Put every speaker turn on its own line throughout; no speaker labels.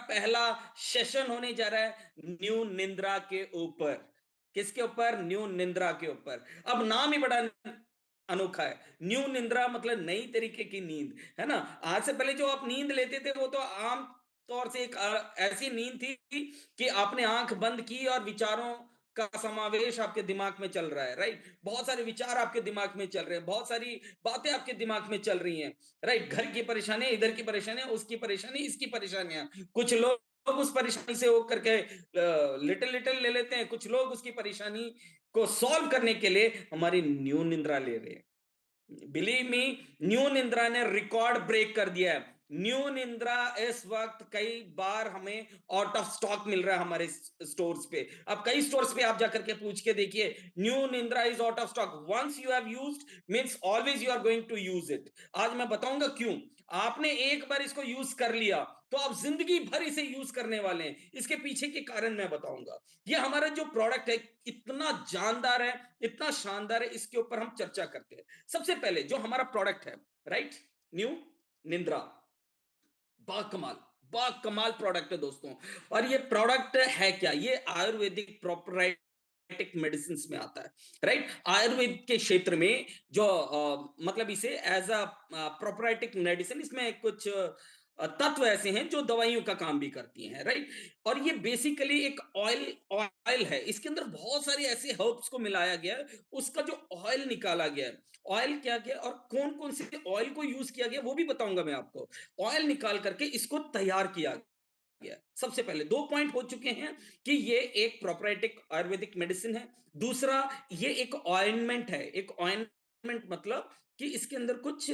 पहला सेशन होने जा रहा है न्यू निंद्रा के ऊपर। किसके ऊपर? न्यू निंद्रा के ऊपर। अब नाम ही बड़ा अनोखा है। न्यू निंद्रा मतलब नई तरीके की नींद, है ना। आज से पहले जो आप नींद लेते थे वो तो आम तौर से एक ऐसी नींद थी कि आपने आंख बंद की और विचारों का समावेश आपके दिमाग में चल रहा है, राइट। बहुत सारे विचार आपके दिमाग में चल रहे हैं, बहुत सारी बातें आपके दिमाग में चल रही हैं, राइट। घर की परेशानी, इधर की परेशानी, उसकी परेशानी, इसकी परेशानियां। कुछ लोग उस परेशानी से होकर के लिटिल लिटिल ले लेते हैं, कुछ लोग उसकी परेशानी को सॉल्व करने के लिए हमारी न्यू निंद्रा ले रहे हैं। बिलीव मी, न्यू निंद्रा ने रिकॉर्ड ब्रेक कर दिया है। न्यू निंद्रा इस वक्त कई बार हमें आउट ऑफ स्टॉक मिल रहा है हमारे स्टोर्स पे। अब कई स्टोर्स पे आप जाकर के पूछ के देखिए, new Nidra is out of stock. Once you have used means always you are going to use it. आज मैं बताऊंगा क्यों। आपने एक बार इसको यूज कर लिया तो आप जिंदगी भर इसे यूज करने वाले हैं। इसके पीछे के कारण मैं बताऊंगा। ये हमारा जो प्रोडक्ट है इतना जानदार है, इतना शानदार है, इसके ऊपर हम चर्चा करते हैं। सबसे पहले जो हमारा प्रोडक्ट है, राइट, न्यू निंद्रा, बाकमाल, बाकमाल प्रोडक्ट है दोस्तों। और ये प्रोडक्ट है क्या? ये आयुर्वेदिक प्रोपराइटिक मेडिसिन में आता है, राइट। आयुर्वेद के क्षेत्र में जो मतलब इसे एज अ प्रोपराइटिक मेडिसिन, इसमें कुछ तत्व ऐसे हैं जो दवाइयों का काम भी करती हैं, राइट। और ये बेसिकली एक ऑयल ऑयल है। इसके अंदर बहुत सारे ऐसे हर्ब्स को मिलाया गया है, उसका जो ऑयल निकाला गया है। ऑयल क्या गया और कौन कौन से ऑयल को यूज किया गया वो भी बताऊंगा मैं आपको। ऑयल निकाल करके इसको तैयार किया गया। सबसे पहले दो पॉइंट हो चुके हैं कि ये एक प्रोपराइटिक आयुर्वेदिक मेडिसिन है। दूसरा, ये एक ऑइंटमेंट है। एक ऑइंटमेंट मतलब कि इसके अंदर कुछ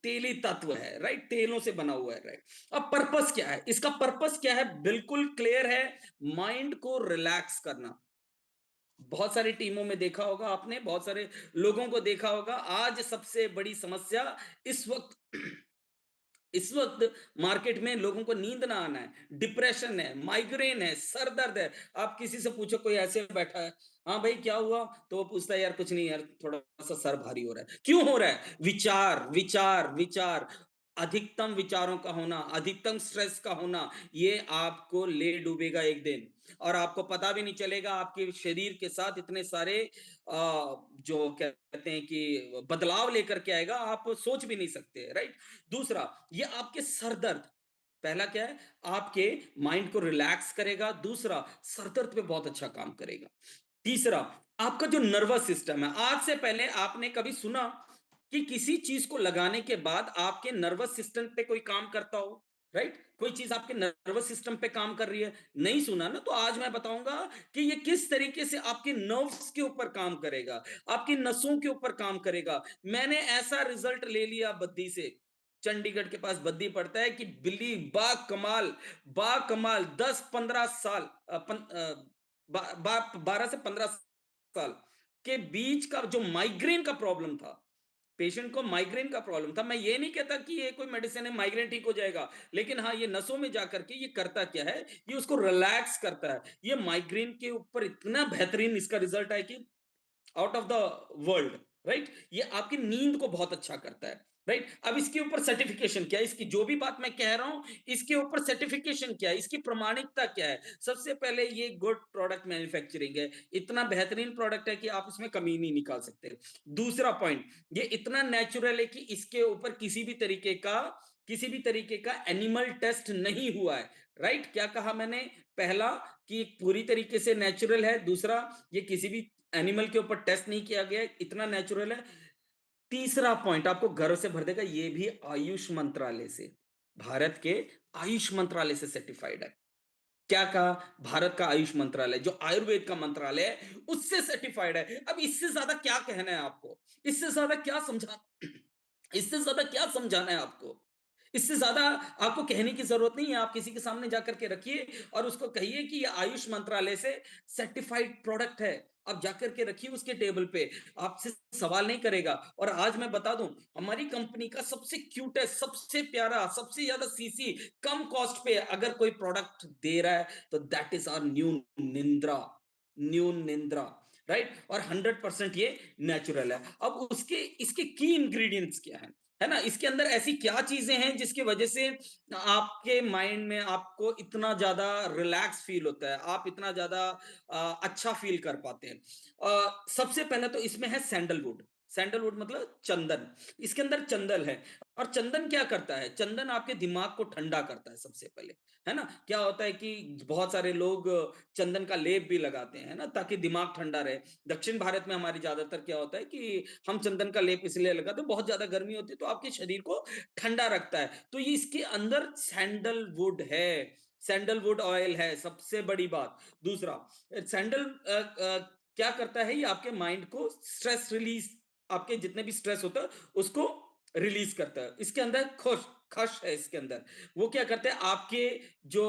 तेली तत्व है, राइट, तेलों से बना हुआ है, राइट। अब पर्पस क्या है इसका? पर्पस क्या है? बिल्कुल क्लियर है, माइंड को रिलैक्स करना। बहुत सारी टीमों में देखा होगा आपने, बहुत सारे लोगों को देखा होगा। आज सबसे बड़ी समस्या इस वक्त इस वक्त मार्केट में लोगों को नींद ना आना है, डिप्रेशन है, माइग्रेन है, सर दर्द है। आप किसी से पूछो, कोई ऐसे बैठा है, हाँ भाई क्या हुआ, तो वो पूछता है यार कुछ नहीं यार, थोड़ा सा सर भारी हो रहा है। क्यों हो रहा है? विचार विचार विचार। अधिकतम विचारों का होना, अधिकतम स्ट्रेस का होना, ये आपको ले डूबेगा एक दिन। और आपको पता भी नहीं चलेगा, आपके शरीर के साथ इतने सारे जो कहते हैं कि बदलाव लेकर के आएगा, आप सोच भी नहीं सकते, राइट। दूसरा, ये आपके सर दर्द, पहला क्या है, आपके माइंड को रिलैक्स करेगा। दूसरा, सर दर्द पे बहुत अच्छा काम करेगा। तीसरा, आपका जो नर्वस सिस्टम है, आज से पहले आपने कभी सुना कि किसी चीज को लगाने के बाद आपके नर्वस सिस्टम पे कोई काम करता हो, राइट? कोई चीज आपके नर्वस सिस्टम पे काम कर रही है, नहीं सुना ना। तो आज मैं बताऊंगा कि ये किस तरीके से आपके नर्व्स के ऊपर काम करेगा, आपकी नसों के ऊपर काम करेगा। मैंने ऐसा रिजल्ट ले लिया बद्दी से, चंडीगढ़ के पास बद्दी पड़ता है, कि बिल्ली बा कमाल, बा कमाल 10-15 साल 12 से 15 साल के बीच का जो माइग्रेन का प्रॉब्लम था, पेशेंट को माइग्रेन का प्रॉब्लम था। मैं ये नहीं कहता कि ये कोई मेडिसिन है माइग्रेन ठीक हो जाएगा, लेकिन हाँ, ये नसों में जाकर के ये करता क्या है, ये उसको रिलैक्स करता है। ये माइग्रेन के ऊपर इतना बेहतरीन इसका रिजल्ट है कि out of the world, right. ये आपकी नींद को बहुत अच्छा करता है, राइट। अब इसके ऊपर सर्टिफिकेशन क्या है? इसकी जो भी बात मैं कह रहा हूं, इसके ऊपर सर्टिफिकेशन क्या है, इसकी प्रमाणिकता क्या है? सबसे पहले, ये गुड प्रोडक्ट मैन्युफैक्चरिंग है। इतना बेहतरीन प्रोडक्ट है कि आप इसमें कमी नहीं निकाल सकते। दूसरा पॉइंट, ये इतना नेचुरल है कि इसके ऊपर किसी भी तरीके का एनिमल टेस्ट नहीं हुआ है, राइट। क्या कहा मैंने? पहला, कि पूरी तरीके से नेचुरल है। दूसरा, ये किसी भी एनिमल के ऊपर टेस्ट नहीं किया गया है, इतना नेचुरल है। तीसरा पॉइंट आपको गर्व से भर देगा, ये भी आयुष मंत्रालय से, भारत के आयुष मंत्रालय से सर्टिफाइड है। क्या कहा? भारत का आयुष मंत्रालय, जो आयुर्वेद का मंत्रालय है, उससे सर्टिफाइड है। अब इससे ज्यादा क्या कहना है आपको? इससे ज्यादा क्या समझा इससे ज्यादा क्या समझाना है आपको? इससे ज्यादा आपको कहने की जरूरत नहीं है। आप किसी के सामने जाकर के रखिए और उसको कहिए कि ये आयुष मंत्रालय से सर्टिफाइड प्रोडक्ट है। आप जाकर के रखिए उसके टेबल पे, आपसे सवाल नहीं करेगा। और आज मैं बता दूं, हमारी कंपनी का सबसे क्यूटेस्ट, सबसे प्यारा, सबसे ज्यादा सीसी, कम कॉस्ट पे अगर कोई प्रोडक्ट दे रहा है तो that is our new Nidra. New Nidra, right. और 100% ये नेचुरल है। अब उसके इसके की इंग्रेडिएंट्स क्या है? है ना? इसके अंदर ऐसी क्या चीज़ें हैं जिसकी वजह से आपके माइंड में आपको इतना ज़्यादा रिलैक्स फ़ील होता है, आप इतना ज़्यादा अच्छा फ़ील कर पाते हैं? सबसे पहले तो इसमें है सैंडलवुड। सैंडलवुड मतलब चंदन, इसके अंदर चंदन है और चंदन क्या करता है? चंदन आपके दिमाग को ठंडा करता है सबसे पहले, है ना? क्या होता है कि बहुत सारे लोग चंदन का लेप भी लगाते हैं, है ना? ताकि दिमाग ठंडा रहे। दक्षिण भारत में हमारी ज़्यादातर क्या होता है कि हम चंदन का लेप इसलिए लगाते हैं, बहुत ज़्यादा गर्मी होती है तो आपके शरीर को ठंडा रखता है। तो ये इसके अंदर सैंडलवुड है, सैंडलवुड ऑयल है, सबसे बड़ी बात। दूसरा क्या करता है, ये आपके माइंड को स्ट्रेस रिलीज़, आपके जितने भी स्ट्रेस होता है उसको रिलीज़ करता है। इसके अंदर खश है इसके अंदर। वो क्या करता है, आपके जो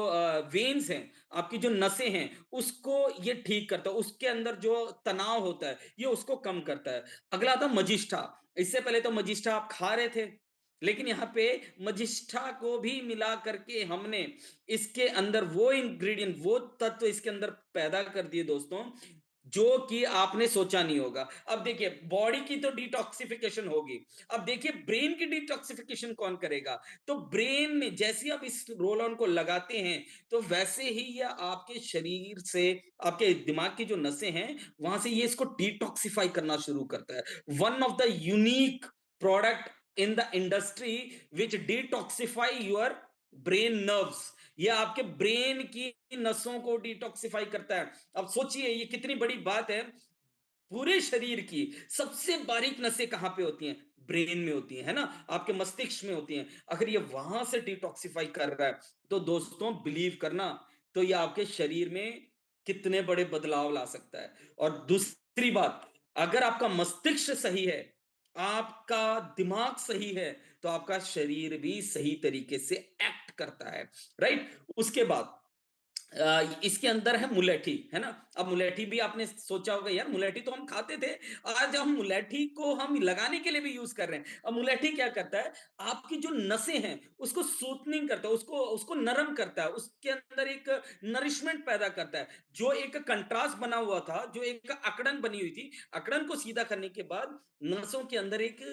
वेन्स हैं, आपकी जो नसें हैं, उसको ये ठीक करता है। उसके अंदर जो तनाव होता है, ये उसको कम करता है। अगला आता है मजिष्ठा। इससे पहले तो मजिष्ठा आप खा रहे थे, लेकिन यहाँ पे मजिष्ठा को भी मिला करके हमने इसके अंदर वो इंग्रेडिएंट, वो तत्व इसके अंदर पैदा कर दिए दोस्तों, जो कि आपने सोचा नहीं होगा। अब देखिए, बॉडी की तो डिटॉक्सिफिकेशन होगी। अब देखिए ब्रेन की डिटॉक्सिफिकेशन कौन करेगा? तो ब्रेन में जैसे ही आप इस रोल ऑन को लगाते हैं, तो वैसे ही ये आपके शरीर से, आपके दिमाग की जो नसें हैं, वहां से ये इसको डिटॉक्सिफाई करना शुरू करता है। One of the unique product in the industry which detoxify your brain nerves, ये आपके ब्रेन की नसों को डिटॉक्सिफाई करता है। अब सोचिए ये कितनी बड़ी बात है। पूरे शरीर की सबसे बारीक नसें कहां पे होती हैं? ब्रेन में होती है ना? आपके मस्तिष्क में होती हैं। अगर ये वहां से डिटॉक्सिफाई कर रहा है, तो दोस्तों बिलीव करना, तो ये आपके शरीर में कितने बड़े बदलाव ला सकता है। और दूसरी बात, अगर आपका मस्तिष्क सही है, आपका दिमाग सही है, तो आपका शरीर भी सही तरीके से एक्ट करता है, राइट? उसके बाद इसके अंदर है मुलेठी, है ना? अब मुलेठी भी आपने सोचा होगा, यार मुलेठी तो हम खाते थे, आज हम मुलेठी को हम लगाने के लिए भी यूज कर रहे हैं। अब मुलेठी क्या करता है, आपकी जो नसें हैं उसको सूथनिंग करता है, उसको उसको नरम करता है, उसके अंदर एक नरिशमेंट पैदा करता है। जो एक कंट्रास्ट बना हुआ था, जो एक अकड़न बनी हुई थी, अकड़न को सीधा करने के बाद नसों के अंदर एक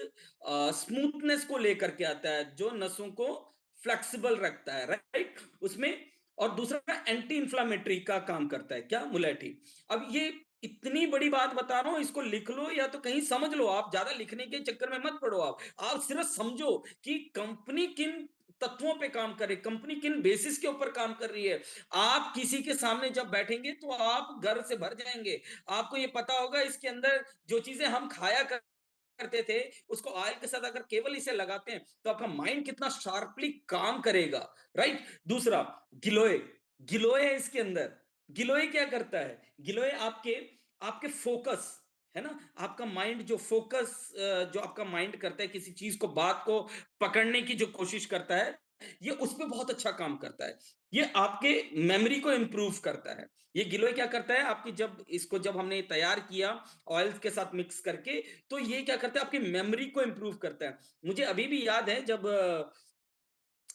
स्मूथनेस को लेकर के आता है, जो नसों को फ्लेक्सिबल रखता है, राइट? उसमें और दूसरा एंटी इंफ्लामेटरी का काम करता है, क्या? मुलेठी। अब ये इतनी बड़ी बात बता रहा हूं, इसको लिख लो या तो कहीं समझ लो, आप ज्यादा लिखने के चक्कर में मत पड़ो। आप सिर्फ समझो कि कंपनी किन तत्वों पे काम करे, कंपनी किन बेसिस के ऊपर काम कर रही है। आप किसी के सामने जब बैठेंगे तो आप गर्व से भर जाएंगे। आपको ये पता होगा इसके अंदर जो चीजें हम खाया करते थे, उसको ऑयल के साथ अगर केवल इसे लगाते हैं, तो आपका माइंड कितना शार्पली काम करेगा, राइट? दूसरा, गिलोय। गिलोय है इसके अंदर। गिलोय क्या करता है? गिलोय आपके आपके फोकस, है ना? आपका माइंड जो फोकस, जो आपका माइंड करता है किसी चीज को, बात को पकड़ने की जो कोशिश करता है, ये उस पे बहुत अच्छा काम करता है। ये आपके मेमोरी को इंप्रूव करता है। ये गिलोय क्या करता है, आपकी जब इसको जब हमने तैयार किया ऑयल्स के साथ मिक्स करके, तो ये क्या करता है, आपकी मेमोरी को इंप्रूव करता है। मुझे अभी भी याद है जब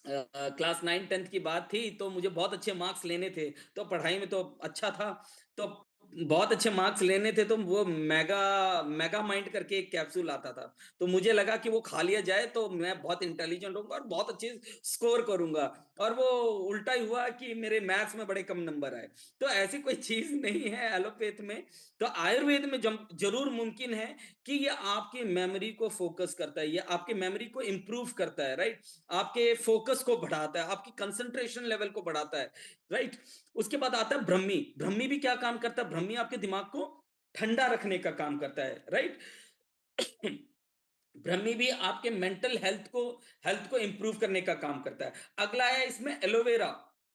क्लास 9-10 की बात थी, तो मुझे बहुत अच्छे मार्क्स लेने थे, तो पढ़ाई में तो अच्छा था, तो बहुत अच्छे मार्क्स लेने थे, तो वो मेगा मेगा माइंड करके एक कैप्सूल आता था, तो मुझे लगा कि वो खा लिया जाए तो मैं बहुत इंटेलिजेंट होऊंगा और बहुत अच्छे स्कोर करूंगा। और वो उल्टा ही हुआ कि मेरे मैथ्स में बड़े कम नंबर आए। तो ऐसी कोई चीज नहीं है एलोपैथ में। तो आयुर्वेद में जरूर मुमकिन है कि ये आपकी मेमोरी को फोकस करता है, ये आपकी मेमोरी को इंप्रूव करता है, राइट? आपके फोकस को बढ़ाता है, आपकी कंसंट्रेशन लेवल को बढ़ाता है, राइट? उसके बाद आता है ब्रह्मी। ब्रह्मी भी क्या काम करता है? ब्रह्मी आपके दिमाग को ठंडा रखने का काम करता है, राइट? ब्रह्मी भी आपके मेंटल हेल्थ को इंप्रूव करने का काम करता है। अगला है इसमें एलोवेरा,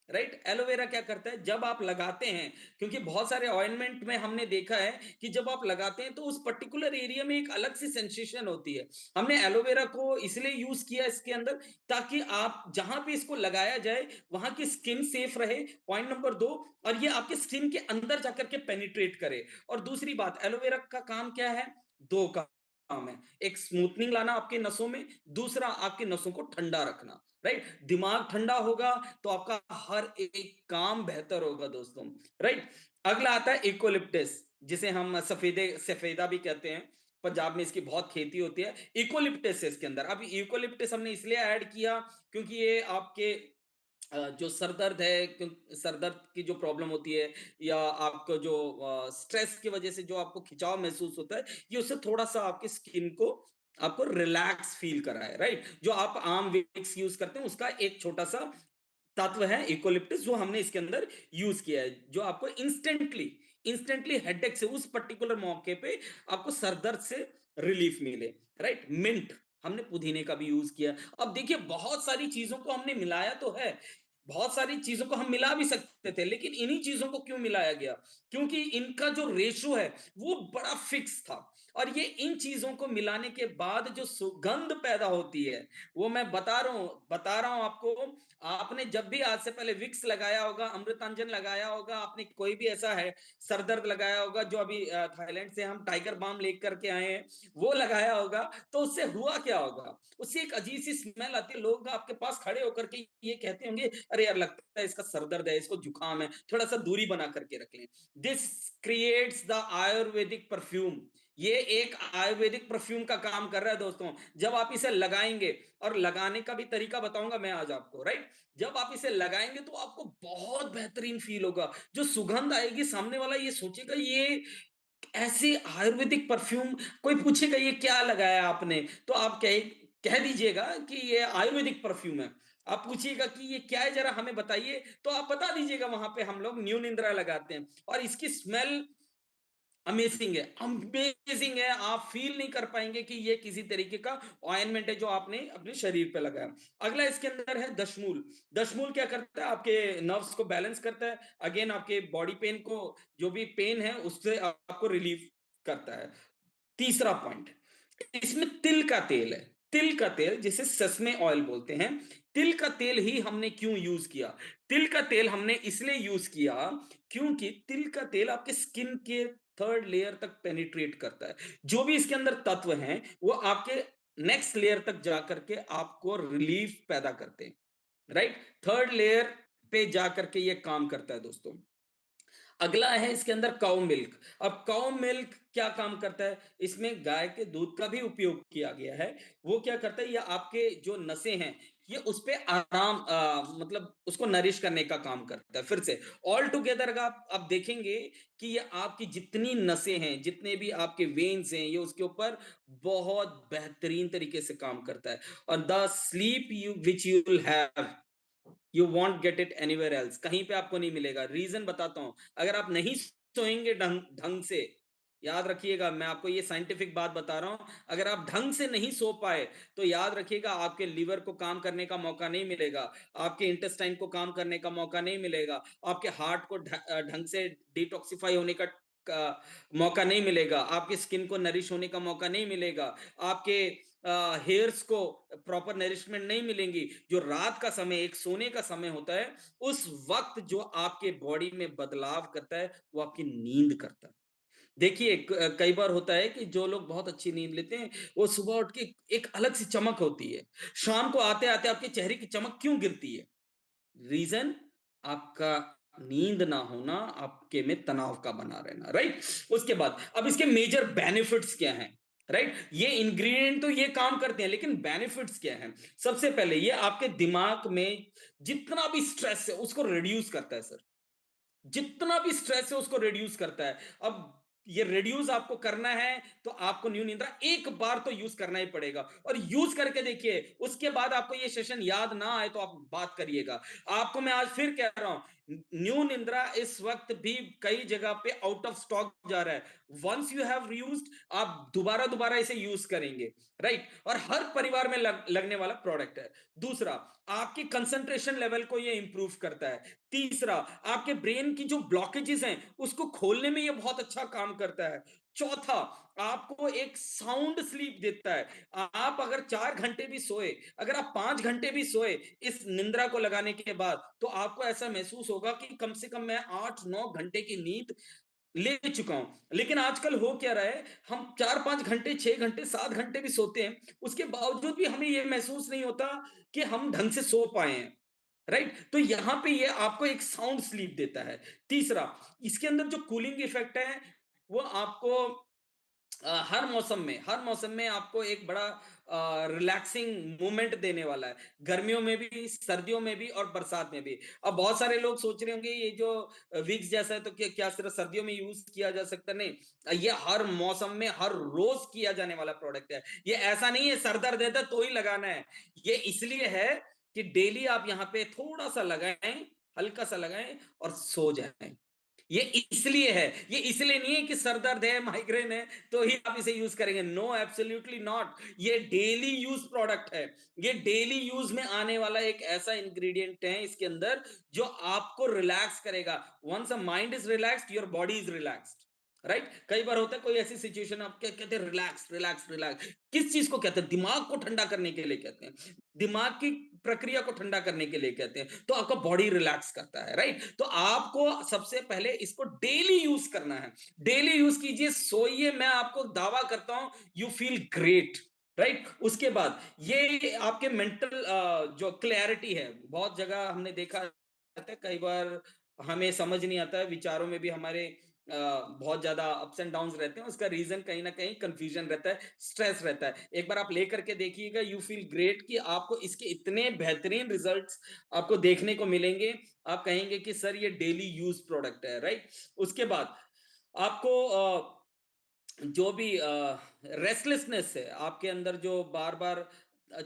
राइट? एलोवेरा क्या करता है, जब आप लगाते हैं, क्योंकि बहुत सारे ऑइंटमेंट में हमने देखा है कि जब आप लगाते हैं तो उस पर्टिकुलर एरिया में एक अलग सी सेंसेशन होती है। हमने एलोवेरा को इसलिए यूज किया इसके अंदर, ताकि आप जहां पे इसको लगाया जाए वहां की स्किन सेफ रहे, पॉइंट नंबर 2। और ये आपके स्किन के अंदर जाकर के पेनिट्रेट करे। और दूसरी बात, एलोवेरा का काम क्या है? दो काम है। एक स्मूथनिंग लाना आपके नसों में, दूसरा आपकी नसों को ठंडा रखना, राइट? दिमाग ठंडा होगा तो आपका हर एक काम बेहतर होगा दोस्तों, राइट? अगला आता है इकोलिप्टिस, जिसे हम सफेदा भी कहते हैं। पंजाब में इसकी बहुत खेती होती है। यूकेलिप्टस है इसके अंदर। अब यूकेलिप्टस हमने इसलिए ऐड किया क्योंकि ये आपके जो सर दर्द है, सर दर्द की जो प्रॉब्लम होती है, या आपको जो स्ट्रेस की वजह से जो आपको खिंचाव महसूस होता है, ये उससे थोड़ा सा आपकी स्किन को आपको रिलैक्स फील कराए, राइट। जो आप आम विक्स यूज करते हैं उसका एक छोटा सा तत्व है यूकेलिप्टस, जो हमने इसके अंदर यूज किया है, जो आपको इंस्टेंटली इंस्टेंटली हेडेक से उस पर्टिकुलर मौके पे आपको सरदर्द से रिलीफ मिले, राइट। मिंट, हमने पुदीने का भी यूज किया। अब देखिए बहुत सारी चीजों को हमने मिलाया तो है, बहुत सारी चीजों को हम मिला भी सकते थे, लेकिन इन्हीं चीजों को क्यों मिलाया गया? क्योंकि इनका जो रेशो है वो बड़ा फिक्स था। और ये इन चीजों को मिलाने के बाद जो सुगंध पैदा होती है, वो मैं बता रहा हूं आपको। आपने जब भी आज से पहले विक्स लगाया होगा, अमृतांजन लगाया होगा, आपने कोई भी ऐसा है सरदर्द लगाया होगा, जो अभी थाईलैंड से हम टाइगर बाम लेकर के आए हैं, वो लगाया होगा, तो उससे हुआ क्या होगा? उससे एक अजीब सी स्मेल आती है। लोग आपके पास खड़े होकर के ये कहते होंगे, अरे यार लगता है इसका सरदर्द है, इसको जुकाम है, थोड़ा सा दूरी बना करके रख लें। This creates the Ayurvedic perfume. ये एक आयुर्वेदिक परफ्यूम का काम कर रहा है दोस्तों। जब आप इसे लगाएंगे, और लगाने का भी तरीका बताऊंगा मैं आज आपको, राइट। जब आप इसे लगाएंगे तो आपको बहुत बेहतरीन फील होगा। जो सुगंध आएगी, सामने वाला ये सोचेगा ये ऐसे आयुर्वेदिक परफ्यूम। कोई पूछेगा ये क्या लगाया आपने, तो आप कह दीजिएगा कि ये आयुर्वेदिक परफ्यूम है। आप पूछिएगा कि ये क्या है, जरा हमें बताइए, तो आप बता दीजिएगा वहां पे हम लोग न्यू निंद्रा लगाते हैं। और इसकी स्मेल अमेजिंग है, अमेजिंग है। आप फील नहीं कर पाएंगे कि ये किसी तरीके का ऑइंटमेंट है जो आपने अपने शरीर पे लगाया। अगला इसके अंदर है दशमूल। दशमूल क्या करता है? आपके नर्व्स को बैलेंस करता है, अगेन आपके बॉडी पेन को, जो भी पेन है उससे आपको रिलीफ करता है। तीसरा पॉइंट, इसमें तिल का तेल है। तिल का तेल जिसे सस्मे ऑयल बोलते हैं। तिल का तेल ही हमने क्यों यूज किया? तिल का तेल हमने इसलिए यूज किया क्योंकि तिल का तेल आपके स्किन के थर्ड लेयर तक पेनिट्रेट करता है। जो भी इसके अंदर तत्व हैं वो आपके नेक्स्ट लेयर तक जाकर के आपको रिलीफ पैदा करते हैं, राइट। थर्ड लेयर पे जाकर के ये काम करता है दोस्तों। अगला है इसके अंदर काउ मिल्क। अब काउ मिल्क क्या काम करता है? इसमें गाय के दूध का भी उपयोग किया गया है। वो क्या करता है, ये आपके जो नसें हैं, ये उस पे आराम मतलब उसको नरिश करने का काम करता है। फिर से ऑल टुगेदर आप देखेंगे कि ये आपकी जितनी नसें हैं, जितने भी आपके वेन्स हैं, ये उसके ऊपर बहुत बेहतरीन तरीके से काम करता है। और the sleep you which you will have, you want get it anywhere else. कहीं पे आपको नहीं मिलेगा। रीजन बताता हूं। अगर आप नहीं सोएंगे ढंग ढंग से, याद रखिएगा, मैं आपको ये साइंटिफिक बात बता रहा हूं, अगर आप ढंग से नहीं सो पाए तो याद रखिएगा आपके लिवर को काम करने का मौका नहीं मिलेगा, आपके इंटेस्टाइन को काम करने का मौका नहीं मिलेगा, आपके हार्ट को ढंग से डिटॉक्सिफाई होने मौका नहीं मिलेगा, आपकी स्किन को नरिश होने का मौका नहीं मिलेगा, आपके हेयर्स को प्रॉपर नरिशमेंट नहीं मिलेंगी। जो रात का समय, एक सोने का समय होता है, उस वक्त जो आपके बॉडी में बदलाव करता है वो आपकी नींद करता है। देखिए कई बार होता है कि जो लोग बहुत अच्छी नींद लेते हैं, वो सुबह उठ के एक अलग सी चमक होती है। शाम को आते आते आपके चेहरे की चमक क्यों गिरती है? रीजन आपका नींद ना होना, आपके में तनाव का बना रहना, राइट। उसके बाद अब इसके मेजर बेनिफिट्स क्या हैं, राइट। ये इंग्रेडिएंट तो ये काम करते हैं, लेकिन बेनिफिट्स क्या हैं? सबसे पहले ये आपके दिमाग में जितना भी स्ट्रेस है उसको रिड्यूस करता है सर। जितना भी स्ट्रेस है उसको रिड्यूस करता है। अब ये रिड्यूस आपको करना है तो आपको न्यू निंद्रा एक बार तो यूज करना ही पड़ेगा, और यूज करके देखिए। उसके बाद आपको ये सेशन याद ना आए तो आप बात करिएगा। आपको मैं आज फिर कह रहा हूं, न्यू निंद्रा इस वक्त भी कई जगह पे आउट ऑफ स्टॉक जा रहा है। वंस यू हैव यूज्ड, आप दोबारा दोबारा इसे यूज करेंगे, राइट। और हर परिवार में लगने वाला प्रोडक्ट है। दूसरा, आपकी कंसंट्रेशन लेवल को ये इंप्रूव करता है। तीसरा, आपके ब्रेन की जो ब्लॉकेजेस हैं उसको खोलने में ये बहुत अच्छा काम करता है। चौथा, आपको एक साउंड स्लीप देता है। आप अगर 4 घंटे भी सोए, अगर आप 5 घंटे भी सोए इस निंद्रा को लगाने के बाद, तो आपको ऐसा महसूस होगा कि कम से कम मैं 8-9 घंटे की नींद ले चुका हूं। लेकिन आजकल हो क्या रहा है, हम 4-5 घंटे, 6 घंटे, 7 घंटे भी सोते हैं, उसके बावजूद भी हमें यह महसूस नहीं होता कि हम ढंग से सो पाए हैं, राइट। तो यहां पे ये आपको एक साउंड स्लीप देता है। तीसरा, इसके अंदर जो कूलिंग इफेक्ट है वो आपको हर मौसम में आपको एक बड़ा रिलैक्सिंग मोमेंट देने वाला है, गर्मियों में भी, सर्दियों में भी और बरसात में भी। अब बहुत सारे लोग सोच रहे होंगे ये जो विक्स जैसा है तो क्या क्या सिर्फ सर्दियों में यूज किया जा सकता है? नहीं, ये हर मौसम में हर रोज किया जाने वाला प्रोडक्ट है। ये ऐसा नहीं है सर दर्द है तो ही लगाना है। ये इसलिए है कि डेली आप यहाँ पे थोड़ा सा लगाएं, हल्का सा लगाएं और सो जाएं। ये इसलिए है, ये इसलिए नहीं है कि सर दर्द है, माइग्रेन है तो ही आप इसे यूज करेंगे। No, absolutely not. ये डेली यूज प्रोडक्ट है। ये डेली यूज में आने वाला एक ऐसा इंग्रेडिएंट है इसके अंदर जो आपको रिलैक्स करेगा। Once a mind is relaxed, your body is relaxed. Right? कई बार होता है कोई ऐसी सिचुएशन, आप क्या कहते हैं, रिलैक्स रिलैक्स रिलैक्स। किस चीज को कहते हैं? दिमाग को ठंडा करने के लिए कहते हैं, दिमाग की प्रक्रिया को ठंडा करने के लिए कहते हैं। तो आपका बॉडी रिलैक्स करता है। राइट? तो आपको सबसे पहले इसको डेली यूज करना है। डेली यूज कीजिए, सोइए, मैं आपको दावा करता हूं यू फील ग्रेट। राइट? उसके बाद ये आपके मेंटल जो क्लैरिटी है, बहुत जगह हमने देखा है, कई बार हमें समझ नहीं आता है, विचारों में भी हमारे बहुत ज्यादा अप्स एंड डाउन्स रहते हैं। उसका रीजन कहीं ना कहीं कंफ्यूजन रहता है, स्ट्रेस रहता है। एक बार आप लेकर के देखिएगा, यू फील ग्रेट, कि आपको इसके इतने बेहतरीन रिजल्ट्स आपको देखने को मिलेंगे। आप कहेंगे कि सर ये डेली यूज प्रोडक्ट है। राइट? उसके बाद आपको जो भी रेस्टलेसनेस है आपके अंदर, जो बार बार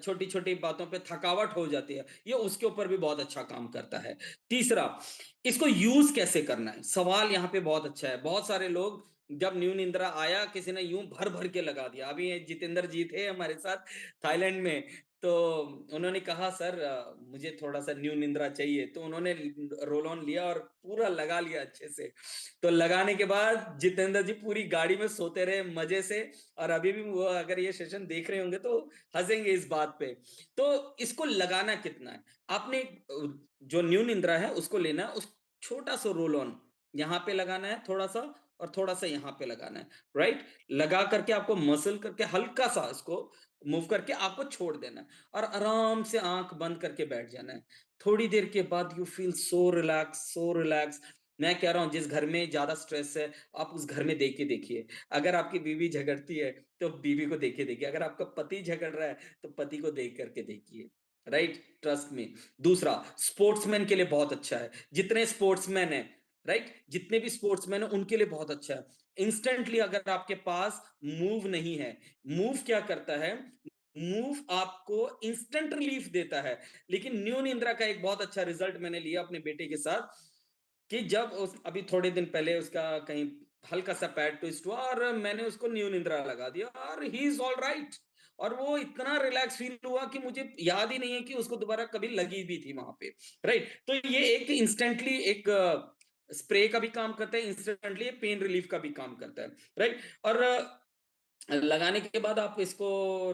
छोटी छोटी बातों पे थकावट हो जाती है, ये उसके ऊपर भी बहुत अच्छा काम करता है। तीसरा, इसको यूज कैसे करना है, सवाल यहाँ पे बहुत अच्छा है। बहुत सारे लोग, जब न्यू निंद्रा आया किसी ने यूं भर भर के लगा दिया। अभी ये जितेंद्र जी थे हमारे साथ थाईलैंड में, तो उन्होंने कहा सर मुझे थोड़ा सा न्यू निंद्रा चाहिए, तो उन्होंने रोल ऑन लिया और पूरा लगा लिया अच्छे से। तो लगाने के बाद जितेंद्र जी पूरी गाड़ी में सोते रहे मजे से। और अभी भी वो अगर ये सेशन देख रहे होंगे तो हंसेंगे इस बात पे। तो इसको लगाना कितना है, आपने जो न्यू निंद्रा है उसको लेना है, उस छोटा सा रोल ऑन यहाँ पे लगाना है थोड़ा सा, और थोड़ा सा यहाँ पे लगाना है। राइट? लगा करके आपको मसल करके हल्का सा इसको मूव करके आपको छोड़ देना है, और आराम से आंख बंद करके बैठ जाना है। थोड़ी देर के बाद you feel so relax, so relax. मैं कह रहा हूं, जिस घर में ज्यादा स्ट्रेस है, आप उस घर में देख के देखिए। अगर आपकी बीवी झगड़ती है तो बीवी को देख के देखिए, अगर आपका पति झगड़ रहा है तो पति को देख करके देखिए। राइट? ट्रस्ट में। दूसरा, स्पोर्ट्समैन के लिए बहुत अच्छा है। जितने स्पोर्ट्समैन है, राइट, जितने भी स्पोर्ट्समैन है उनके लिए बहुत अच्छा है। इंस्टेंटली अगर आपके पास मूव नहीं है, मूव क्या करता है, मूव आपको इंस्टेंट रिलीफ देता है। लेकिन न्यू निंद्रा का एक बहुत अच्छा रिजल्ट मैंने लिया अपने बेटे के साथ, कि जब उस अभी थोड़े दिन पहले उसका कहीं हल्का सा पैड ट्विस्ट हुआ और मैंने उसको न्यू निंद्रा लगा दिया, और ही इज ऑल राइट। और वो इतना रिलैक्स फील हुआ कि मुझे याद ही नहीं है कि उसको दोबारा कभी लगी भी थी वहां पे। राइट? तो ये एक इंस्टेंटली एक स्प्रे का भी काम करता है, इंस्टेंटली पेन रिलीफ का भी काम करता है। राइट? और लगाने के बाद आप इसको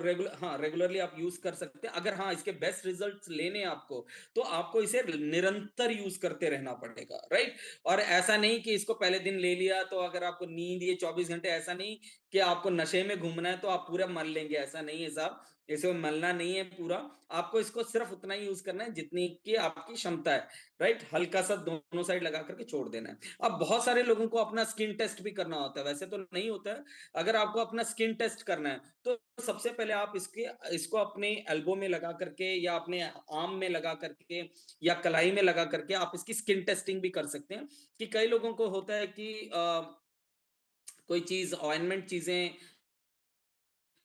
रेगुलरली आप यूज कर सकते हैं। अगर हाँ इसके बेस्ट रिजल्ट्स लेने हैं आपको, तो आपको इसे निरंतर यूज करते रहना पड़ेगा। राइट? और ऐसा नहीं कि इसको पहले दिन ले लिया तो अगर आपको नींद ये 24 घंटे, ऐसा नहीं कि आपको नशे में घूमना है तो आप पूरा मल लेंगे, ऐसा नहीं है साहब। इसे मलना नहीं है पूरा। आपको इसको सिर्फ उतना ही यूज करना है जितनी की आपकी क्षमता है। राइट? हल्का सा दोनों साइड लगा करके छोड़ देना है। अब बहुत सारे लोगों को अपना स्किन टेस्ट भी करना होता है, वैसे तो नहीं होता है। अगर आपको अपना स्किन टेस्ट करना है तो सबसे पहले आप इसको अपने एल्बो में लगा करके या अपने आर्म में लगा करके या कलाई में लगा करके आप इसकी स्किन टेस्टिंग भी कर सकते हैं। कि कई लोगों को होता है कि कोई चीज ऑइंटमेंट चीजें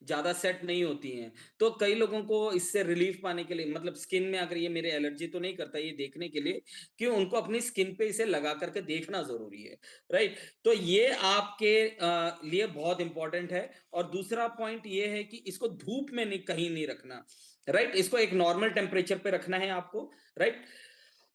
ज्यादा सेट नहीं होती हैं, तो कई लोगों को इससे रिलीफ पाने के लिए, मतलब स्किन में अगर ये मेरे एलर्जी तो नहीं करता, ये देखने के लिए कि उनको अपनी स्किन पे इसे लगा करके देखना जरूरी है। राइट? तो ये आपके लिए बहुत इंपॉर्टेंट है। और दूसरा पॉइंट ये है कि इसको धूप में नहीं, कहीं नहीं रखना। राइट? इसको एक नॉर्मल टेम्परेचर पे रखना है आपको। राइट?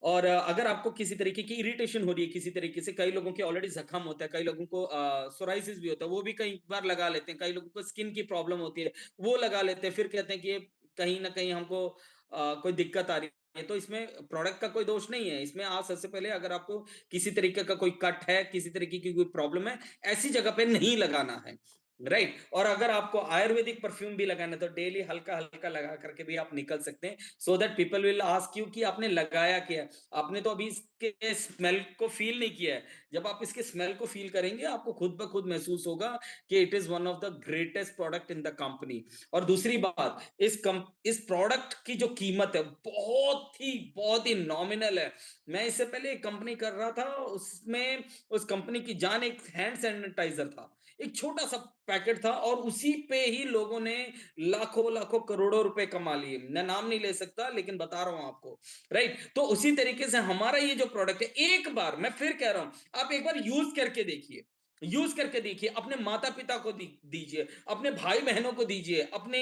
और अगर आपको किसी तरीके की इरिटेशन हो रही है, किसी तरीके से, कई लोगों के ऑलरेडी जख्म होता है, कई लोगों को सोराइसिस भी होता है, वो भी कई बार लगा लेते हैं। कई लोगों को स्किन की प्रॉब्लम होती है, वो लगा लेते हैं, फिर कहते हैं कि ये कहीं ना कहीं हमको कोई दिक्कत आ रही है। तो इसमें प्रोडक्ट का कोई दोष नहीं है। इसमें आप सबसे पहले, अगर आपको किसी तरीके का कोई कट है, किसी तरीके की कोई प्रॉब्लम है, ऐसी जगह पे नहीं लगाना है। राइट। और अगर आपको आयुर्वेदिक परफ्यूम भी लगाना है तो डेली हल्का हल्का लगा करके भी आप निकल सकते हैं, so that people will ask you कि आपने लगाया क्या है। आपने तो अभी इसके स्मेल को फील नहीं किया है। जब आप इसके स्मेल को फील करेंगे आपको खुद ब खुद महसूस होगा कि it is one of the greatest product in the company. और दूसरी बात, इस प्रोडक्ट की जो कीमत है बहुत ही नॉमिनल है। मैं इससे पहले एक कंपनी कर रहा था, उसमें उस कंपनी की जान एक हैंड सैनिटाइजर था, एक छोटा सा पैकेट था, और उसी पे ही लोगों ने लाखों लाखों करोड़ों रुपए कमा लिए। मैं नाम नहीं ले सकता लेकिन बता रहा हूं आपको। राइट। तो उसी तरीके से हमारा ये जो प्रोडक्ट है, एक बार मैं फिर कह रहा हूं, आप एक बार यूज करके देखिए। यूज करके देखिए, अपने माता पिता को दीजिए, अपने भाई बहनों को दीजिए, अपने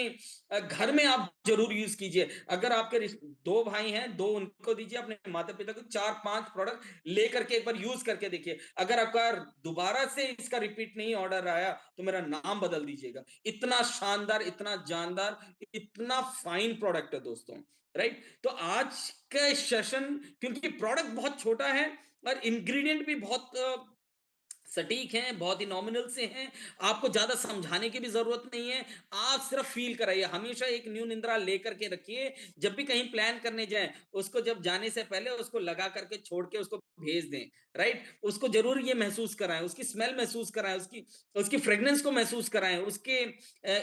घर में आप जरूर यूज कीजिए। अगर आपके दो भाई हैं, दो उनको दीजिए, अपने माता पिता को चार पांच प्रोडक्ट लेकर के एक बार यूज करके देखिए। अगर आपका दोबारा से इसका रिपीट नहीं ऑर्डर आया तो मेरा नाम बदल दीजिएगा। इतना शानदार, इतना जानदार, इतना फाइन प्रोडक्ट है दोस्तों। राइट। तो आज का सेशन, क्योंकि प्रोडक्ट बहुत छोटा है और इंग्रेडिएंट भी बहुत सटीक हैं, बहुत ही नॉमिनल से हैं, आपको ज्यादा समझाने की भी जरूरत नहीं है। आप सिर्फ फील कराइए, हमेशा एक न्यू निंद्रा लेकर के रखिए। जब भी कहीं प्लान करने जाएं, उसको जब जाने से पहले उसको लगा करके छोड़ के उसको भेज दें। राइट। उसको जरूर ये महसूस कराएं, उसकी स्मेल महसूस कराएं, उसकी उसकी फ्रेग्रेंस को महसूस कराएं, उसके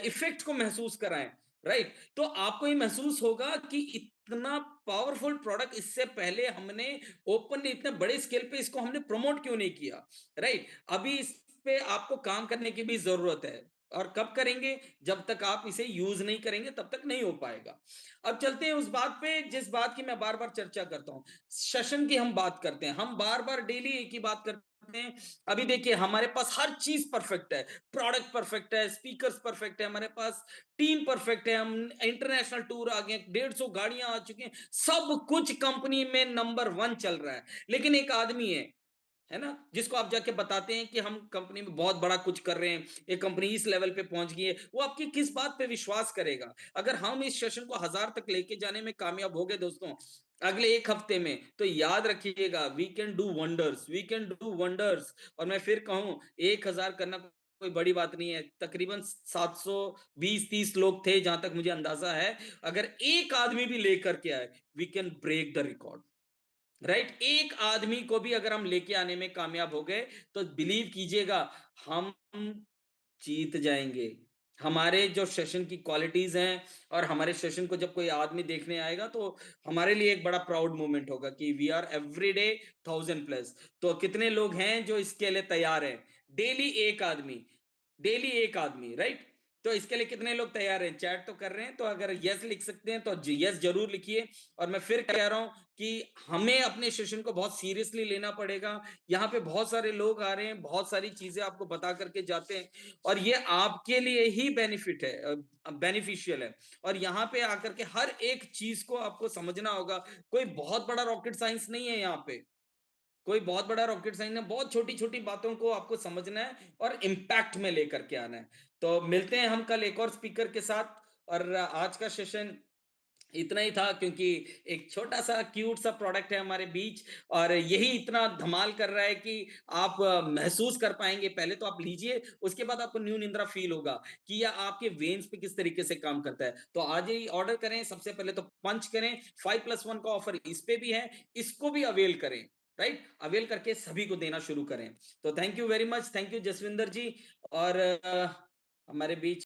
इफेक्ट को महसूस कराएं। राइट। तो आपको ये महसूस होगा कि इतना पावरफुल प्रोडक्ट इससे पहले हमने ओपनली इतने बड़े स्केल पे इसको हमने प्रमोट क्यों नहीं किया। राइट। अभी इस पे आपको काम करने की भी जरूरत है। और कब करेंगे? जब तक आप इसे यूज नहीं करेंगे तब तक नहीं हो पाएगा। अब चलते हैं उस बात पे जिस बात की मैं बार बार चर्चा करता हूं, सेशन की हम बात करते हैं, हम बार बार डेली एक ही बात करते हैं। अभी देखिए, हमारे पास हर चीज परफेक्ट है, प्रोडक्ट परफेक्ट है, स्पीकर्स परफेक्ट है, हमारे पास टीम परफेक्ट है, हम इंटरनेशनल टूर आ गए, 150 गाड़ियां आ चुकी हैं, सब कुछ कंपनी में नंबर वन चल रहा है। लेकिन एक आदमी है ना, जिसको आप जाके बताते हैं कि हम कंपनी में बहुत बड़ा कुछ कर रहे हैं, ये कंपनी इस लेवल पे पहुंच गई है, वो आपकी किस बात पे विश्वास करेगा? अगर हम इस सेशन को 1000 तक लेके जाने में कामयाब हो गए दोस्तों, अगले एक हफ्ते में, तो याद रखिएगा, we can do wonders, we can do wonders. और मैं फिर कहूं, 1000 करना कोई बड़ी बात नहीं है। तकरीबन 720-30 लोग थे जहां तक मुझे अंदाजा है। अगर एक आदमी भी लेकर के आए, we can break the record. Right. एक आदमी को भी अगर हम लेके आने में कामयाब हो गए, तो बिलीव कीजिएगा, हम जीत जाएंगे। हमारे जो सेशन की क्वालिटीज हैं, और हमारे सेशन को जब कोई आदमी देखने आएगा, तो हमारे लिए एक बड़ा प्राउड मोमेंट होगा कि वी आर एवरीडे 1000+। तो कितने लोग हैं जो इसके लिए तैयार हैं? डेली एक आदमी, डेली एक आदमी। राइट। तो इसके लिए कितने लोग तैयार हैं? चैट तो कर रहे हैं, तो अगर यस लिख सकते हैं तो यस जरूर लिखिए। और मैं फिर कह रहा हूं कि हमें अपने सेशन को बहुत सीरियसली लेना पड़ेगा। यहाँ पे बहुत सारे लोग आ रहे हैं, बहुत सारी चीजें आपको बता करके जाते हैं, और ये आपके लिए ही बेनिफिट है, बेनिफिशियल है। और यहाँ पे आकर के हर एक चीज को आपको समझना होगा। कोई बहुत बड़ा रॉकेट साइंस नहीं है यहाँ पे, कोई बहुत बड़ा रॉकेट साइंस है, बहुत छोटी छोटी बातों को आपको समझना है और इम्पैक्ट में लेकर के आना है। तो मिलते हैं हम कल एक और स्पीकर के साथ। और आज का सेशन इतना ही था, क्योंकि एक छोटा सा क्यूट सा प्रोडक्ट है हमारे बीच, और यही इतना धमाल कर रहा है कि आप महसूस कर पाएंगे। पहले तो आप लीजिए, उसके बाद आपको न्यू निंद्रा फील होगा कि यह आपके वेन्स पे किस तरीके से काम करता है। तो आज ही ऑर्डर करें, सबसे पहले तो पंच करें। 5+1 का ऑफर इस पे भी है, इसको भी अवेल करें। राइट। अवेल करके सभी को देना शुरू करें। तो thank you very much, thank you Jaswinder जी। और हमारे बीच